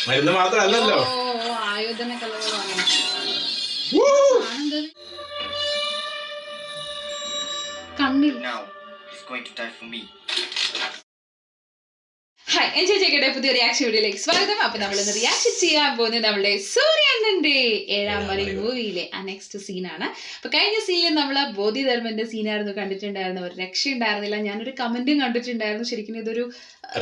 മരുന്ന് മാത്രമല്ലല്ലോ. ആയോധന കലകളാണ്. കണ്ണിൽ ഹായ്, എൻജോയ് ചെയ്യട്ടെ. പുതിയ റിയാക്ഷൻ വീഡിയോയിലേക്ക് സ്വാഗതം. അപ്പൊ നമ്മളിന്ന് റിയാക്ഷൻ ചെയ്യാൻ പോകുന്നത് നമ്മുടെ സൂര്യണ്ണന്റെ 7ാം മറി മൂവിയിലെ ആ നെക്സ്റ്റ് സീനാണ്. അപ്പൊ കഴിഞ്ഞ സീനിൽ നമ്മള് ബോധിധർമ്മന്റെ സീനായിരുന്നു കണ്ടിട്ടുണ്ടായിരുന്നു. ഒരു രക്ഷയുണ്ടായിരുന്നില്ല. ഞാനൊരു കമന്റും കണ്ടിട്ടുണ്ടായിരുന്നു, ശരിക്കും ഇതൊരു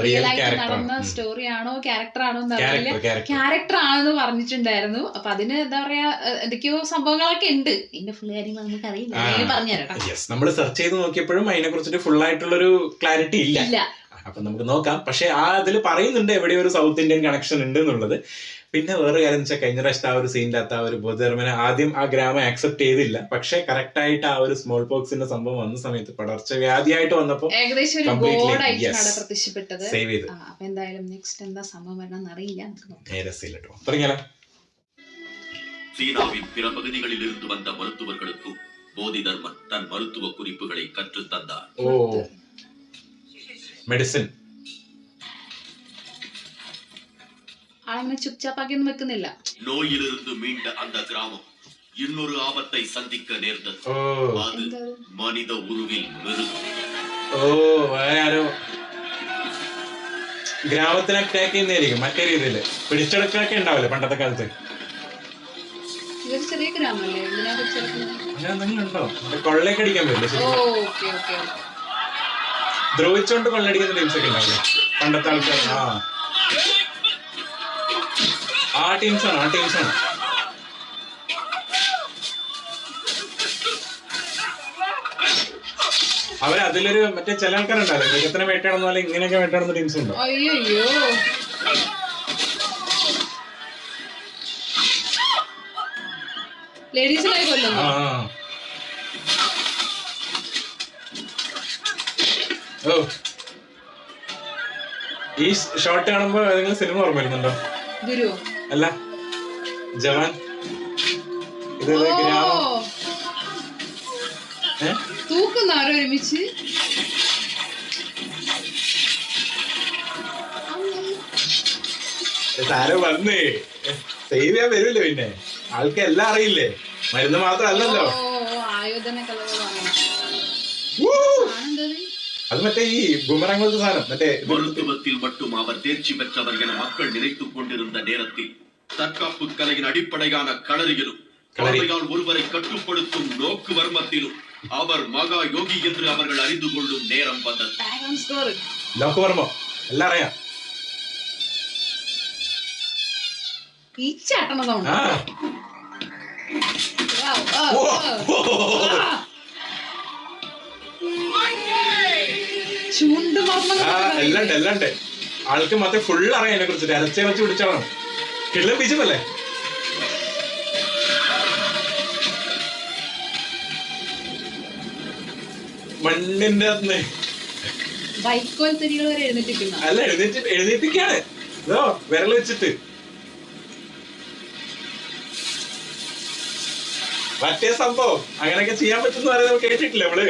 റിയൽ ആയിട്ട് നടന്ന സ്റ്റോറി ആണോ ക്യാരക്ടർ ആണോ എന്ന് അറിയില്ല, ക്യാരക്ടർ ആണെന്ന് പറഞ്ഞിട്ടുണ്ടായിരുന്നു. അപ്പൊ അതിന് എന്താ പറയാ, എന്തൊക്കെയോ സംഭവങ്ങളൊക്കെ ഉണ്ട്. ഇതിന്റെ ഫുൾ കാര്യങ്ങൾ നമുക്ക് അറിയില്ല, പറഞ്ഞുതരാം. നമ്മൾ സെർച്ച് ചെയ്ത് നോക്കിയപ്പോഴും അതിനെ കുറിച്ചിട്ട് ഫുൾ ആയിട്ടുള്ളൊരു ക്ലാരിറ്റി ഇല്ല. അപ്പൊ നമുക്ക് നോക്കാം. പക്ഷെ അതിൽ പറയുന്നുണ്ട് എവിടെയോ ഒരു സൗത്ത് ഇന്ത്യൻ കണക്ഷൻ ഉണ്ട് എന്നുള്ളത്. പിന്നെ വേറെ കാര്യം വെച്ചാൽ കഴിഞ്ഞ പ്രാവശ്യത്തെ ആ ഒരു സീനിനകത്ത് ആ ഒരു ബോധധർമ്മനെ ആദ്യം ആ ഗ്രാമം ആക്സെപ്റ്റ് ചെയ്തില്ല. പക്ഷെ കറക്റ്റ് ആയിട്ട് ആ ഒരു സ്മോൾ പോക്സിന്റെ സംഭവം വന്ന സമയത്ത് പടർച്ചവ്യാധിയായിട്ട് വന്നപ്പോ ഏകദേശം ഒരു ഗോഡായിട്ടാണ് പ്രത്യക്ഷപ്പെട്ടത്. സേവ് ചെയ്തു. അപ്പൊ എന്തായാലും നെക്സ്റ്റ് എന്താ സംഭവം വരണമെന്ന് അറിയില്ല. തുടങ്ങിയാലോ. சீனாவின் பிற பகுதிகளில் இருந்து வந்த மருத்துவர்களுக்கும் போதிதர்மன் தன் மருத்துவ குறிப்புகளை கற்றுத் தந்தார். മെഡിസിൻ ആളങ്ങനെ ചുപ്ചാപ്പാക്കിയൊന്നും വെക്കുന്നില്ല. நோயிலிருந்து மீண்ட அந்த கிராமம் இன்னொரு ஆபத்தை சந்திக்க நேர்ந்தது. அது மனித உருவில் மிருகம். ഗ്രാമത്തിനെ അറ്റാക്ക് ചെയ്യുന്നതായിരിക്കും മറ്റേ രീതിയില്. പിടിച്ചെടുക്കൊക്കെ ഉണ്ടാവില്ലേ പണ്ടത്തെ കാലത്ത്. ഇതൊരു ചെറിയ ഗ്രാമല്ലേ, അങ്ങനെ ഉണ്ടോ? കൊള്ളയൊക്കെ അടിക്കാൻ പറ്റില്ല. ദ്രോഹിച്ചോണ്ട് കൊള്ളടിക്കുന്ന ടീംസ് ഒക്കെ ഉണ്ടാവില്ലേ പണ്ടത്തെ ആൾക്കാർ. ആ ടീംസാണ് അവരതിലൊരു മറ്റേ ചില ആൾക്കാരുണ്ടാവില്ലേ മൃഗത്തിനെ വേട്ടയാടുന്ന പോലെ ഇങ്ങനെയൊക്കെ വേട്ടയാടുന്ന ടീംസ് ഉണ്ടോ? അയ്യോ, ലേഡീസിനായി കൊല്ലുന്നു. ഈ ഷോട്ട് കാണുമ്പോ ഏതെങ്കിലും സിനിമ ഓർമ്മ വരുന്നുണ്ടോ? ഗുരു അല്ല, ജവാൻ. ഇത് ഗ്രാമം തൂക്കുന്നാരോ ഒരുമിച്ച്. താരം വന്നേ സേവ് ചെയ്യാൻ വരില്ലേ. പിന്നെ ആൾക്ക് എല്ലാം അറിയില്ലേ, മരുന്ന് മാത്രമല്ലല്ലോ. ആയോധന കലകളാണ്. அது மറ്റേ ഈ ബൂമറാങ്ങുകളുടെ സാധനം മറ്റേ மருத்துவத்தில் மட்டும் அவர் தேர்ச்சி பெற்றவர் என மக்கள் நினைத்துக் கொண்டிருந்த நேரத்தில் தற்காப்பு கலையின் அடிப்படையான களரியிலும் பார்வையால் ஒருவரை கட்டுப்படுத்தும் நோக்கு வர்மத்திலும் அவர் மகா யோகி என்று அவர்கள் அறிந்து கொள்ளும் நேரம் வந்தது. ലോകവർമ്മം എല്ലാം അറിയാം. ഈ ചാട്ടണതാണ്. എല്ലാണ്ട് ആൾക്ക് മാത്രം ഫുൾ അറിയാം അതിനെ കുറിച്ചിട്ട്. അരച്ചേ വെച്ച് പിടിച്ചാണ് കിള്ളം ബീച്ചല്ലേ. മണ്ണിന്റെ അല്ല എഴുന്നേറ്റിക്കാണ് ഇതോ വിരൽ വെച്ചിട്ട്. മറ്റേ സംഭവം അങ്ങനെയൊക്കെ ചെയ്യാൻ പറ്റുന്ന പറയുന്നത് കേട്ടിട്ടില്ല നമ്മള്.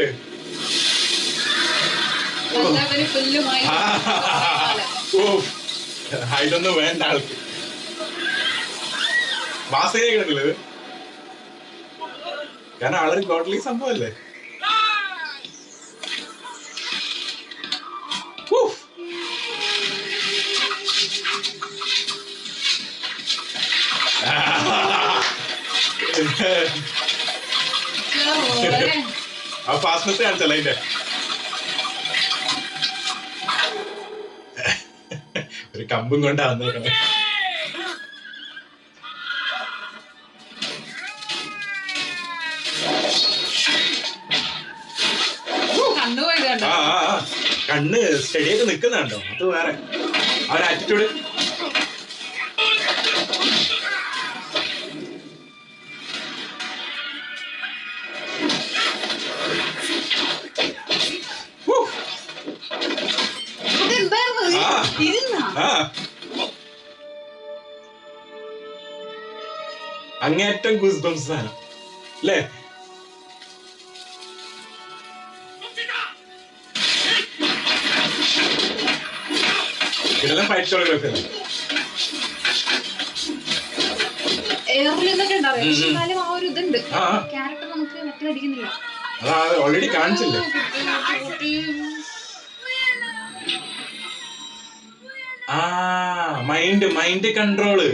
ഇതൊന്നും വേണ്ട ആൾക്ക്. മാസേ കിടക്കില്ലത്, കാരണം ആളൊരു ഗോഡ്ലി സംഭവല്ലേ. ആ ഫാസ്റ്റ്നെസ് കാണിച്ചല്ലേ അതിന്റെ. ഒരു കമ്പും കൊണ്ടാ വന്നേക്കണേ. കണ്ണ് സ്റ്റഡിയായിട്ട് നിക്കുന്നുണ്ടോ? അത് വേറെ ആ ഒരു ആറ്റിറ്റ്യൂഡ്. അങ്ങേറ്റം ഗൂസ് ബംസ് ആണ് അല്ലേ. ഇതെല്ലാം ഫൈറ്റ് ഷോഗ്രാഫി. എയറിൽ നിന്നൊക്കെ ഉണ്ടാവും. പക്ഷെ എന്നാലും ആ ഒരു ഇതുണ്ട്. ആ ക്യാരക്ടർ നമുക്ക് മറ്റേ അടിക്കുന്നില്ല. അതാ ഓൾറെഡി കാണിച്ചില്ലേ. ആ മൈൻഡ് കൺട്രോള്.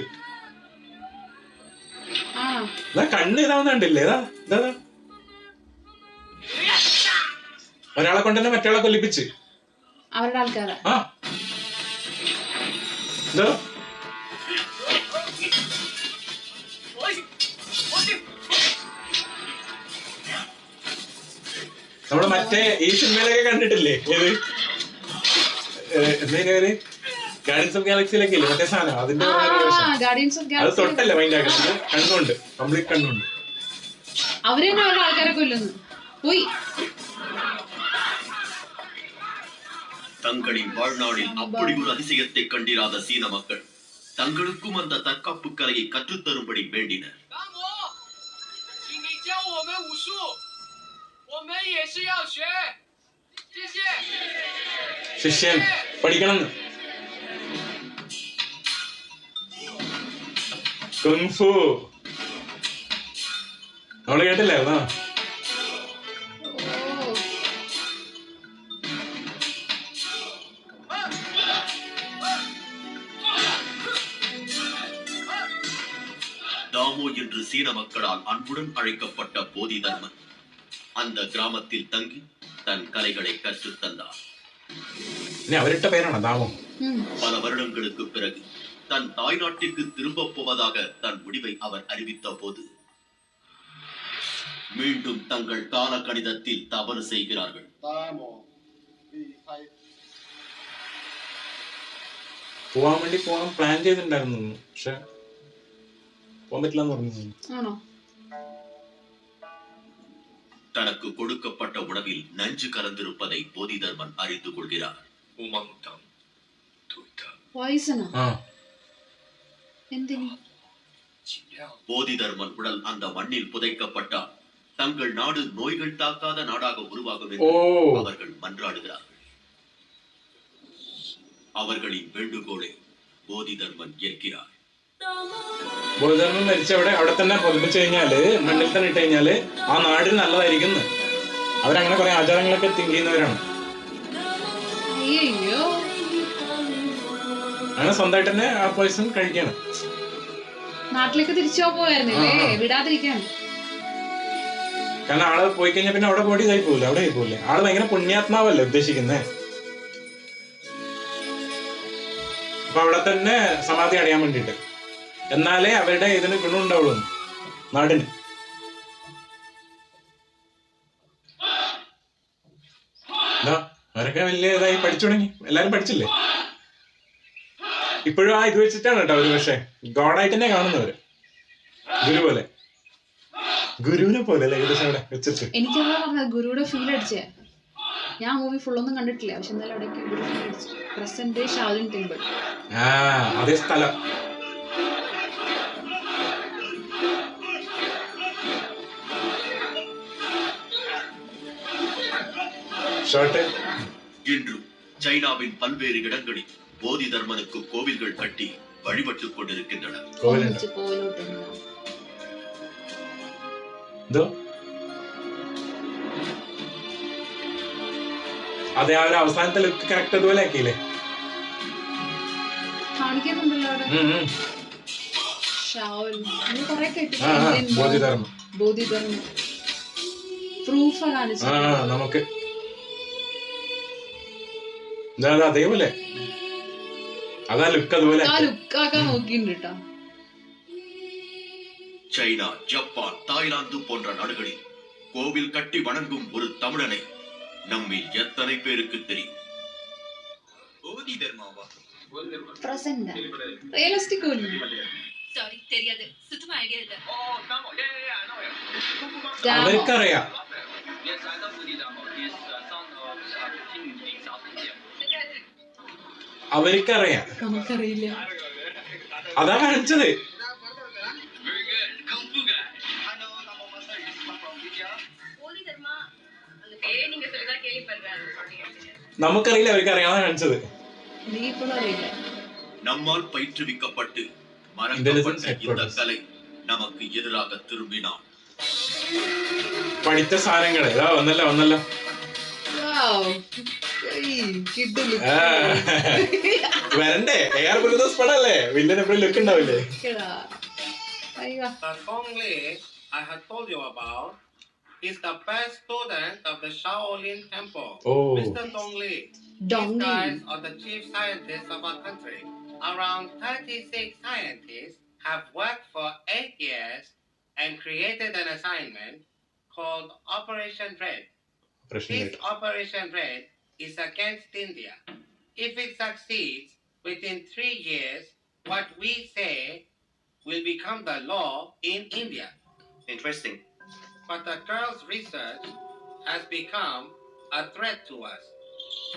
കണ്ണ് ഇതാവുന്നുണ്ടല്ലേ. ഇതാ ഒരാളെ കൊണ്ട് തന്നെ മറ്റേ കൊല്ലിപ്പിച്ച് അവരുടെ ആൾക്കാരെ. ആ ഇതോ നമ്മള് മറ്റേ ഈ സിനിമയിലൊക്കെ കണ്ടിട്ടില്ലേ, ഏത് എന്താ പേര്, ഗാർഡിയൻസ് ഓഫ് ഗാലക്സിയിലൊക്കെ ഇല്ലേ മറ്റേ സാധനം, അതിന്റെ അത് തൊട്ടല്ലേ മൈൻഡ് ആക്കുന്നത്. കണ്ണുണ്ട്, കംപ്ലീറ്റ് കണ്ണുണ്ട്. അവര് തന്നെ അവരുടെ ആൾക്കാരെ കൊല്ലുന്നു. പോയി தங்களின் வாழ்நாளில் அப்படி ஒரு அதிசயத்தை கண்டிராத சீன மக்கள் தங்களுக்கும் அந்த தற்காப்பு கலையை கற்றுத்தரும்படி வேண்டினர். ശിഷ്യൻ പഠിക്കണം. കുങ്ഫു നമ്മള് കേട്ടില്ലേ. അതാ தாமோ என்று சீன மக்களால் அன்புடன் அழைக்கப்பட்ட போதி தர்மன் அந்த கிராமத்தில் தங்கி தன் கலைகளை கற்றுத் தந்தார். அவரிட்ட பேரான தாமோ. பல வருடங்களுக்கு பிறகு தன் தாய்நாட்டிற்கு திரும்ப போவதாக தன் முடிவை அவர் அறிவித்த போது மீண்டும் தங்கள் கால கணிதத்தில் தவறு செய்கிறார்கள். പോവാൻ വേണ്ടി പ്ലാൻ ചെയ്തിട്ടുണ്ടായിരുന്നു, പക്ഷെ പോകാൻ പറ്റില്ലെന്ന് പറഞ്ഞു. தனக்கு கொடுக்கப்பட்ட உணவில் நஞ்சு கலந்திருப்பதை போதி தர்மன் அறிந்து கொள்கிறார். போதி தர்மன் உடல் அந்த மண்ணில் புதைக்கப்பட்டால் தங்கள் நாடு நோய்கள் தாக்காத நாடாக உருவாகும் என்று அவர்கள் மன்றாடுகிறார்கள். அவர்களின் வேண்டுகோளை போதி தர்மன் ஏற்கிறார். ബോധധർമ്മം മരിച്ചവിടെ അവിടെ തന്നെ പൊതിപ്പിച്ചു കഴിഞ്ഞാല്, മണ്ണിൽ തന്നെ ഇട്ട് കഴിഞ്ഞാല് ആ നാടിന് നല്ലതായിരിക്കും. അവരങ്ങനെ കുറെ ആചാരങ്ങളൊക്കെ തിങ്ക് ചെയ്യുന്നവരാണ്. അങ്ങനെ സ്വന്തമായിട്ട് തന്നെ ആ പോയിസൺ കഴിക്കാണ്. നാട്ടിലേക്ക് തിരിച്ചു പോയായിരുന്നില്ലേ, വിടാതിരിക്കാണ്. കാരണം ആള് പോയി കഴിഞ്ഞാൽ പിന്നെ അവിടെ ബോഡി ഇതായി പോകില്ല, അവിടെ ആയി പോകില്ലേ. ആള് ഭയങ്കര പുണ്യാത്മാവല്ലേ ഉദ്ദേശിക്കുന്നേ. അപ്പൊ അവിടെ തന്നെ സമാധി അടയാൻ വേണ്ടിട്ട്, എന്നാലേ അവരുടെ ഇതിന് ഗുണമുണ്ടാവുള്ളൂ നാടിന്. അവരൊക്കെ വലിയ ഇതായി പഠിച്ചു തുടങ്ങി, എല്ലാരും പഠിച്ചില്ലേ. ഇപ്പോഴും ആ ഇത് വെച്ചിട്ടാണ് കേട്ടോ അവര് പക്ഷെ ഗോഡായിട്ട് തന്നെ കാണുന്നവര്, ഗുരു പോലെ, ഗുരുവിനെ പോലെ ഏകദേശം അവിടെ വെച്ചിട്ട്. എനിക്കതാ പറഞ്ഞത്, ഗുരുവിടെ ഫീൽ അടിച്ചേ. ഞാൻ മൂവി ഫുള്ളൊന്നും കണ്ടിട്ടില്ല, പക്ഷെ എന്നാലും അവിടേക്ക് ഗുരു ഫീൽ അടിച്ചു. പ്രസന്റ് ഷാലിൻ ടെമ്പിൾ, അതേ സ്ഥലം. இன்றும் சைனாவின் பல்வேறு இடங்களில் போதி தர்மனுக்கு கோவில்கள் கட்டி வழிபட்டுக் கொண்டிருக்கின்றன. അതെ, ആ ഒരു അവസാനത്തെ ലുക്ക് കറക്റ്റ് അതുപോലെ ആക്കിയില്ലേ. നമുക്ക് അതേപോലെ അതാ ലുക്ക് അതുപോലെ നോക്കിട്ടോ. சைனா, ஜப்பான், தாய்லாந்து போன்ற நாடுகளில் கோவில் கட்டி வணங்கும் ஒரு தமிழனை நம்மில் எத்தனை பேருக்கு தெரியும்? போதி தர்மாவா? Present realistic only. சாரி, தெரியாது, சுத்தமா ஐடியா இல்ல. അവർക്കറിയാം. അവർക്കറിയാം, നമുക്കറിയില്ല. അതാ കാണിച്ചത്. നമുക്കറിയില്ല, അവർക്ക് അറിയാതെ കാണിച്ചത്. நம்மால் பயிற்றுவிக்கப்பட்டு மறக்கப்பட்ட இந்த கலை நமக்கு எதிராக திரும்பினான். പഠിച്ച സാധനങ്ങള് ഇതാ ഒന്നല്ല വരണ്ടേ AR ബ്രദേഴ്സ് പടല്ലേ വില്ലൻ എപ്പോഴും ലുക്ക് ഉണ്ടാവില്ലേ The Tong Li I had told you about is the best student of the Shaolin Temple. Oh. Mr. Tong Li. These guys are the chief scientists of our country. Around 36 scientists have worked for 8 years and created an assignment called Operation Red. This Operation Red is against India. If it succeeds, within 3 years, what we say will become the law in India. Interesting. But the girl's research has become a threat to us.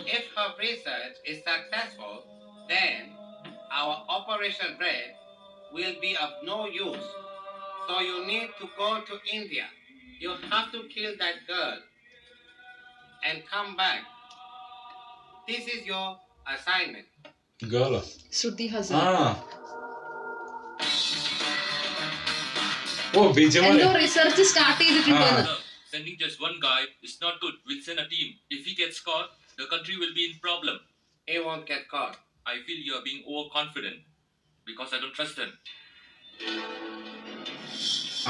If her research is successful, then our Operation Red will be of no use. So you need to go to India. You have to kill that girl and come back. This is your assignment. ഗേളോ ശ്രുതി ആ ഹസൻ ഓ ബിജമോനെ എന്തോ research start ചെയ്തിട്ടുണ്ടെന്ന്. Sending just one guy is not good. We'll send a team. If he gets caught, the country will be in problem. He won't get caught. I feel you are being overconfident because I don't trust him.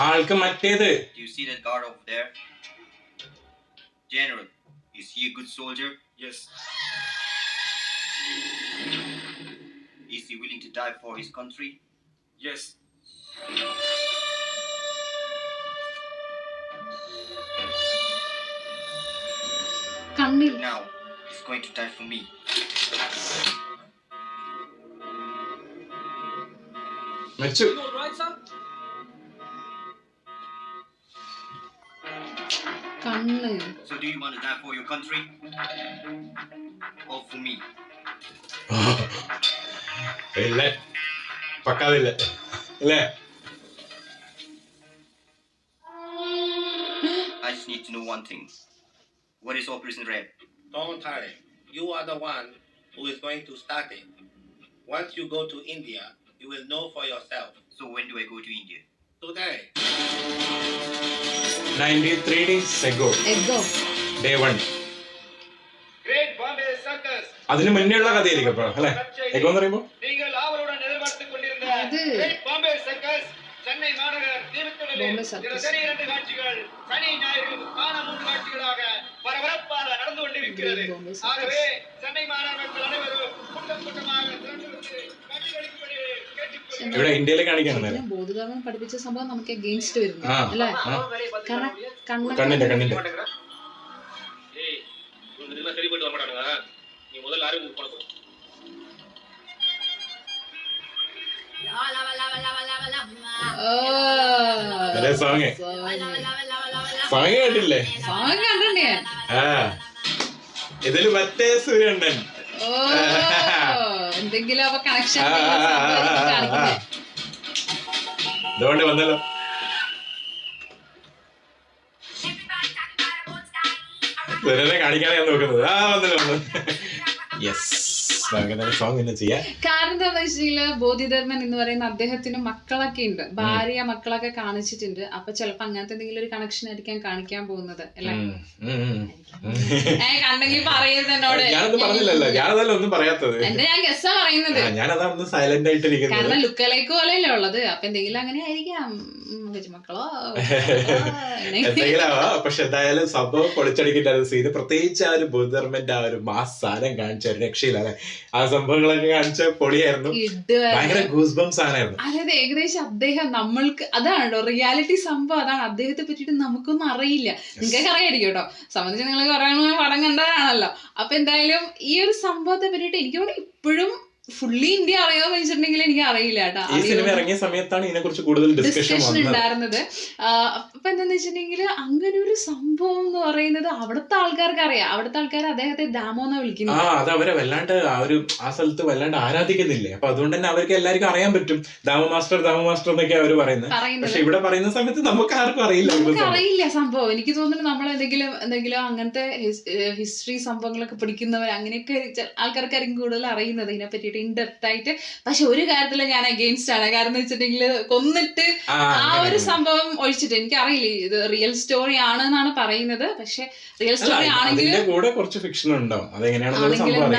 ആൾക്ക് മറ്റേത് Do you see that guard over there? General, is he a good soldier? Yes. Is he willing to die for his country? Yes. കണ്ണിൽ Now, he's going to die for me. മരിച്ചു കണ്ണ് So do you want to die for your country? Or for me? ഇല്ല പക്കാതില്ല അല്ലേ I just need to know one thing. What is Operation Red? Don't hurry. You are the one who is going to start it. Once you go to India, you will know for yourself. So when do I go to India? Today. 93 days ago ago day 1 Great Bombay Circus. അതിന് മുന്നേ ഉള്ള കഥയായിരിക്കും അപ്പൊ അല്ലെ ago എന്ന് പറയുമ്പോ நீங்கள் ஆவலுடன் எதிர்பார்த்துக் கொண்டிருந்த அது Great Bombay Circus சென்னை மாநகர் Bombay தீவுத்திடலில் Circus. தினசரி 2 காட்சிகள் சனி ஞாயிறு காண 3 காட்சிகளாக பரபரப்பாக நடந்து கொண்டிருக்கிறது. Great Bombay Circus. ஆகவே சென்னை மாநகர் மக்கள் அனைவரும் கூட்டம் கூட்டமாக திரண்டு வந்து காட்சிகளுக்கும்படி கேட்டுக்கொள்கிறேன். ഇവിടെ ഇന്ത്യയിൽ കാണിക്കാണ് നേരെ ശരിക്കും ബോധധർമ്മം പഠിപ്പിച്ച സംഭവം നമുക്ക് അഗെയിൻസ്റ്റ് വരുന്നു ആ, അല്ലേ ആ. കാരണം കണ്ണിന്റെ കണ്ണിന്റെ ஏய் இவங்க இதெல்லாம் சரி போயிட்டு வர மாட்டானுங்க. நீ முதல்ல ஆரம்பிச்சு போடு. അതെ സോങ് സോങ് കേട്ടില്ലേ സോങ് കണ്ടേ ആ ഇതില് മറ്റേ സൂര്യണ്ടൻ ഓ എന്തെങ്കിലും അപ്പൊ കണക്ഷൻ ഇതുകൊണ്ട് വന്നല്ലോ സൂര്യനെ കാണിക്കാനാ ഞാൻ നോക്കുന്നത് ആ വന്നല്ലോ യെസ് സോങ് തന്നെ ചെയ്യാം കാരണം എന്താന്ന് വെച്ചിട്ടുണ്ടെങ്കിൽ ബോധിധർമ്മൻ എന്ന് പറയുന്ന അദ്ദേഹത്തിന് മക്കളൊക്കെ ഉണ്ട് ഭാര്യ മക്കളൊക്കെ കാണിച്ചിട്ടുണ്ട് അപ്പൊ ചിലപ്പോ അങ്ങനത്തെ എന്തെങ്കിലും ഒരു കണക്ഷൻ ആയിരിക്കാം കാണിക്കാൻ പോകുന്നത് അല്ലെ കണ്ടെങ്കിൽ പറയുന്നത് എന്നോട് ഞാനൊന്നും പറഞ്ഞില്ലല്ലോ ഞാനതല്ല ഒന്നും പറയാത്തത് എന്റെ ഞാൻ ഗസ്സാ പറയുന്നത് ഞാനതാണ് സൈലന്റ് ആയിട്ടിരിക്കുന്നത് കാരണം ലുക്കലേക്ക് പോലെയല്ലേ ഉള്ളത് അപ്പൊ എന്തെങ്കിലും അങ്ങനെ ആയിരിക്കാം മക്കളോ എന്തെങ്കിലും ആവാം പക്ഷെ എന്തായാലും സംഭവം പൊളിച്ചടിക്കിട്ടായിരുന്നു സീന് പ്രത്യേകിച്ച് ആ ഒരു ബുദ്ധർമ്മന്റെ ആ ഒരു മാസ് സാധനം കാണിച്ച ഒരു രക്ഷയില്ല ആ സംഭവങ്ങളൊക്കെ കാണിച്ച പൊളിയായിരുന്നു ഭയങ്കര ഗൂസ് ബംസ് സാധനമായിരുന്നു അതായത് ഏകദേശം അദ്ദേഹം നമ്മൾക്ക് അതാണോ റിയാലിറ്റി സംഭവം അതാണ് അദ്ദേഹത്തെ പറ്റിയിട്ട് നമുക്കൊന്നും അറിയില്ല നിങ്ങൾക്കൊക്കെ അറിയായിരിക്കും കേട്ടോ സംബന്ധിച്ച് നിങ്ങൾ കുറെ പടം കണ്ടതാണല്ലോ അപ്പൊ എന്തായാലും ഈ ഒരു സംഭവത്തെ പറ്റിയിട്ട് എനിക്ക് തോന്നുന്നു ഇപ്പോഴും ഫുള്ളി ഇന്ത്യ അറിയാമെന്ന് വെച്ചിട്ടുണ്ടെങ്കിൽ എനിക്ക് അറിയില്ല കേട്ടോ ഈ സിനിമ ഇറങ്ങിയ സമയത്താണ് ഇതിനെ കുറിച്ച് കൂടുതൽ ഡിസ്കഷൻ ഉണ്ടായിരുന്നത് അപ്പൊ എന്താന്ന് വെച്ചിട്ടുണ്ടെങ്കിൽ അങ്ങനെ ഒരു സംഭവം എന്ന് പറയുന്നത് അവിടുത്തെ ആൾക്കാർക്ക് അറിയാം അവിടുത്തെ ആൾക്കാർ അദ്ദേഹത്തെ ദാമോന്നാ വിളിക്കുന്നത് അത് അവരെ വല്ലാണ്ട് ആ സ്ഥലത്ത് വല്ലാണ്ട് ആരാധിക്കുന്നില്ലേ അപ്പൊ അതുകൊണ്ട് തന്നെ അവർക്ക് എല്ലാവർക്കും അറിയാൻ പറ്റും ദാമ മാസ്റ്റർ എന്നൊക്കെ അവര് പറയുന്നത് പക്ഷെ ഇവിടെ പറയുന്ന സമയത്ത് നമുക്ക് ആർക്കും അറിയില്ല നമുക്ക് അറിയില്ല സംഭവം എനിക്ക് തോന്നുന്നു നമ്മൾ എന്തെങ്കിലും അങ്ങനത്തെ ഹിസ്റ്ററി സംഭവങ്ങളൊക്കെ പഠിക്കുന്നവർ അങ്ങനെയൊക്കെ ആൾക്കാർക്കായിരിക്കും കൂടുതൽ അറിയുന്നത് ഇതിനെ പറ്റിയിട്ട് അടിപൊളിയായിട്ട് ഇൻ ഡെപ്ത് ആയിട്ട്. പക്ഷെ ഒരു കാര്യത്തില് ഞാൻ അഗെയിൻസ്റ്റ് ആണ്. കാരണം എന്ന് വെച്ചിട്ടുണ്ടെങ്കിൽ കൊന്നിട്ട് ആ ഒരു സംഭവം ഒഴിച്ചിട്ട്, എനിക്കറിയില്ല ഇത് റിയൽ സ്റ്റോറി ആണെന്നാണ് പറയുന്നത്. പക്ഷെ റിയൽ സ്റ്റോറി ആണെങ്കിലും കൂടെ കുറച്ച് ഫിക്ഷൻ ഉണ്ടാവും,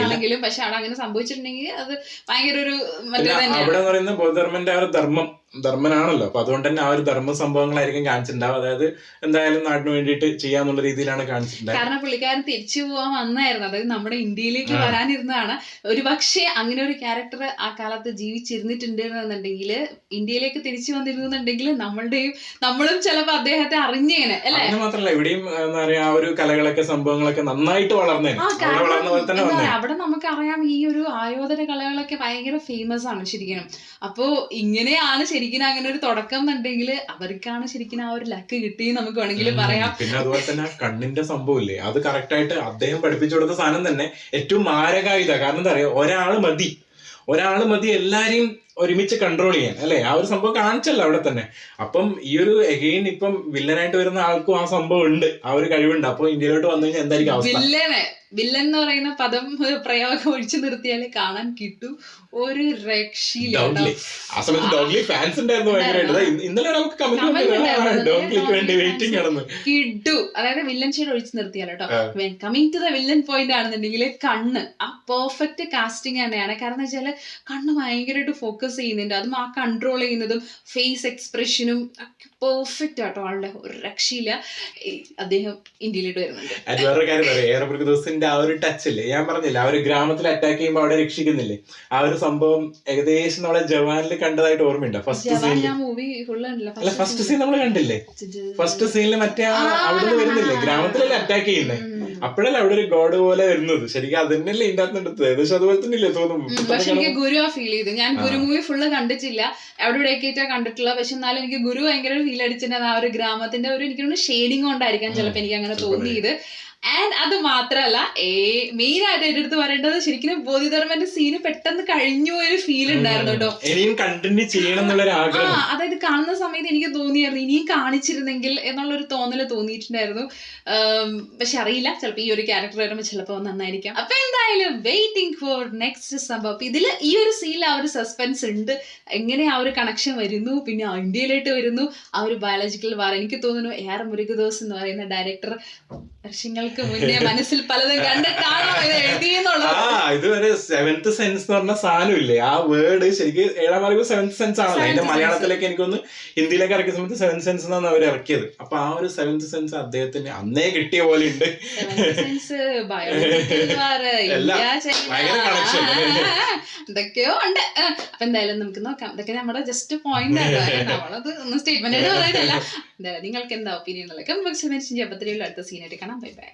ആണെങ്കിലും പക്ഷെ അവിടെ അങ്ങനെ സംഭവിച്ചിട്ടുണ്ടെങ്കിൽ അത് ഭയങ്കര ഒരു മറ്റേ അവിടെ പറയുന്ന ബോധധർമ്മന്റെ ആ ഒരു ധർമ്മനാണല്ലോ. അപ്പൊ അതുകൊണ്ട് തന്നെ ആ ഒരു ധർമ്മ സംഭവങ്ങളായിരിക്കും കാണിച്ചിട്ടുണ്ടാവും. അതായത് എന്തായാലും നാടിന് വേണ്ടിയിട്ട് ചെയ്യാന്നുള്ള രീതിയിലാണ് കാണിച്ചിട്ടുണ്ടായത്. കാരണം പുള്ളിക്കാരൻ തിരിച്ചു പോകാൻ വന്നായിരുന്നു, അതായത് നമ്മുടെ ഇന്ത്യയിലേക്ക് വരാനിരുന്നതാണ്. ഒരു പക്ഷേ അങ്ങനെ ഒരു ക്യാരക്ടർ ആ കാലത്ത് ജീവിച്ചിരുന്നിട്ടുണ്ട് എന്നുണ്ടെങ്കിൽ, ഇന്ത്യയിലേക്ക് തിരിച്ചു വന്നിരുന്നുണ്ടെങ്കിൽ നമ്മളും ചിലപ്പോ അദ്ദേഹത്തെ അറിഞ്ഞേനെ അല്ലെ. അത് മാത്രല്ല ഇവിടെയും എന്താ പറയാ ആ ഒരു കലകളൊക്കെ സംഭവങ്ങളൊക്കെ നന്നായിട്ട് വളർന്നേനെ. അവിടെ നമുക്കറിയാം ഈ ഒരു ആയോധന കലകളൊക്കെ ഭയങ്കര ഫേമസ് ആണ് ശരിക്കും. അപ്പോ ഇങ്ങനെയാണ് ശരിക്കും അങ്ങനെ ഒരു തുടക്കം എന്നുണ്ടെങ്കിൽ അവർക്കാണ് ശരിക്കും ആ ഒരു ലക്ക് കിട്ടി നമുക്ക് വേണമെങ്കിൽ പറയാം. പിന്നെ അതുപോലെ തന്നെ കണ്ണിന്റെ സംഭവം ഇല്ലേ, അത് കറക്റ്റ് ആയിട്ട് അദ്ദേഹം പഠിപ്പിച്ചു കൊടുത്ത സാധനം തന്നെ ഏറ്റവും മാരകായുധ. കാരണം എന്താ പറയാ, ഒരാള് മതി എല്ലാരെയും ഒരുമിച്ച് കൺട്രോൾ ചെയ്യാൻ അല്ലെ. ആ ഒരു സംഭവം കാണിച്ചല്ലോ അവിടെ തന്നെ. അപ്പം ഈ ഒരു എഗെയിൻ ഇപ്പം വില്ലനായിട്ട് വരുന്ന ആൾക്കും ആ സംഭവം ഉണ്ട്, ആ ഒരു കഴിവുണ്ട്. അപ്പൊ ഇന്ത്യയിലോട്ട് വന്നു കഴിഞ്ഞാൽ എന്തായിരിക്കും അവസ്ഥ? വില്ലൻ എന്ന് പറയുന്ന പദം പ്രയോഗം ഒഴിച്ചു നിർത്തിയാലേ കാണാൻ കിട്ടൂ ഒരു രക്ഷയില്ല. ആ സമയത്ത് ഡോഗ്ലി ഫാൻസ് ഉണ്ടായിരുന്നു ഭയങ്കരമായിട്ട്. ഇന്നലെ നമുക്ക് കിട്ടു, അതായത് വില്ലൻ ഷെയ്ഡ് ഒഴിച്ചു നിർത്തിയാലോ കേട്ടോ. Coming to the villain point ആണെന്നുണ്ടെങ്കിൽ കണ്ണ് ആ പെർഫെക്റ്റ് കാസ്റ്റിംഗ് തന്നെയാണ്. കാരണം എന്ന് വെച്ചാല് കണ്ണ് ഭയങ്കരമായിട്ട് ഫോക്കസ് ചെയ്യുന്നുണ്ട്, അതും ആ കൺട്രോൾ ചെയ്യുന്നതും ഫേസ് എക്സ്പ്രഷനും ഒക്കെ പെർഫെക്റ്റ് ആട്ടോ. ആളുടെ ഒരു രക്ഷയില്ല. അദ്ദേഹം ഇന്ത്യയിലോട്ട് വരുന്നുണ്ട്. വേറൊരു കാര്യം പറയാം, ഏറെ ദിവസത്തിന്റെ ആ ഒരു ടച്ച് ഇല്ലേ, ഞാൻ പറഞ്ഞില്ല ആ ഒരു ഗ്രാമത്തിൽ അറ്റാക്ക് ചെയ്യുമ്പോൾ അവിടെ രക്ഷിക്കുന്നില്ലേ, ആ ഒരു സംഭവം ഏകദേശം നമ്മളെ ജവാനിൽ കണ്ടതായിട്ട് ഓർമ്മയുണ്ടോ? ഫസ്റ്റ് സീൻ നമ്മൾ കണ്ടില്ലേ? ഫസ്റ്റ് സീനിൽ മറ്റേ അവിടെ നിന്ന് വരുന്നില്ലേ, ഗ്രാമത്തിലല്ലേ അറ്റാക്ക് ചെയ്യുന്നേ, അപ്പോഴല്ലേ അവിടെ ഒരു ഗോഡ് പോലെ വരുന്നത്. ശരിക്കും അതന്നെയല്ലേ ഇതിന്റെ അകത്ത് എടുത്തത്, ഏകദേശം അതുപോലെ തന്നെ ഇല്ലേ തോന്നുന്നു. പക്ഷെ എനിക്ക് ഗുരു ഫീൽ ചെയ്തു. ഞാൻ ഗുരു മൂവി ഫുള്ള് കണ്ടിട്ടില്ല, അവിടെ ഇവിടെയൊക്കെയായിട്ടാ കണ്ടിട്ടുള്ള. പക്ഷെ എന്നാലും എനിക്ക് ഗുരു ഭയങ്കര ഫീൽ അടിച്ചിട്ടുണ്ട്. ആ ഒരു ഗ്രാമത്തിന്റെ ഒരു എനിക്ക് ഷെയ്ഡിങ് കൊണ്ടായിരിക്കാം ചിലപ്പോ എനിക്ക് അങ്ങനെ തോന്നിയത്. ആൻഡ് അത് മാത്രല്ല മെയിൻ ആയിട്ട് എന്റെ അടുത്ത് പറയേണ്ടത് ശരിക്കും ബോധിധർമ്മന്റെ സീന് പെട്ടെന്ന് കഴിഞ്ഞു ഒരു ഫീൽ ഉണ്ടായിരുന്നു കേട്ടോ. അതായത് കാണുന്ന സമയത്ത് എനിക്ക് തോന്നിയായിരുന്നു ഇനിയും കാണിച്ചിരുന്നെങ്കിൽ എന്നുള്ളൊരു തോന്നല് തോന്നിയിട്ടുണ്ടായിരുന്നു. പക്ഷെ അറിയില്ല, ചിലപ്പോ ഈ ഒരു ക്യാരക്ടർ വരുമ്പോൾ ചിലപ്പോ നന്നായിരിക്കാം. അപ്പൊ എന്തായാലും വെയിറ്റിംഗ് ഫോർ നെക്സ്റ്റ് സംഭവം. ഇതില് ഈ ഒരു സീനിൽ ആ ഒരു സസ്പെൻസ് ഉണ്ട്, എങ്ങനെ ആ ഒരു കണക്ഷൻ വരുന്നു, പിന്നെ ഇന്ത്യയിലോട്ട് വരുന്നു, ആ ഒരു ബയോളജിക്കൽ വാർ. എനിക്ക് തോന്നുന്നു AR മുരുകദോസ് എന്ന് പറയുന്ന ഡയറക്ടർ വർഷങ്ങൾക്ക് മുന്നേ മനസ്സിൽ പലതും കണ്ടിട്ടാണോ ഇത് എഴുതിയെന്നുള്ളത്. ഇതുവരെ സെവൻത് സെൻസ് എന്ന് പറഞ്ഞ സാധനം ഇല്ലേ, ആ വേർഡ് ശരിക്കും 7ാം അറിവ് സെവൻത് സെൻസ് ആണല്ലോ. അതിന്റെ മലയാളത്തിലേക്ക് എനിക്കൊന്ന് ഹിന്ദിയിലേക്ക് ഇറക്കിയ സമയത്ത് സെവൻത് സെൻസ് എന്നാണ് അവർ ഇറക്കിയത്. അപ്പൊ ആ ഒരു സെവൻത് സെൻസ് അദ്ദേഹത്തിന് അന്നേ കിട്ടിയ പോലെ ഉണ്ട്. എന്തൊക്കെയോ ഉണ്ട്. അപ്പൊ എന്തായാലും നമുക്ക് നോക്കാം. ഇതൊക്കെ നമ്മുടെ ജസ്റ്റ് പോയിന്റ് ആണ്, നമ്മളത് ഒന്ന് സ്റ്റേറ്റ്മെന്റ് ആയിട്ട് പറയുന്നില്ല. എന്തായാലും നിങ്ങൾക്ക് എന്താ ഒപ്പീനിയൻ ഉള്ളത് കമന്റ് ബോക്സിൽ മെൻഷൻ ചെയ്യാം. അടുത്ത സീനായിട്ട് കാണാം. Bye bye.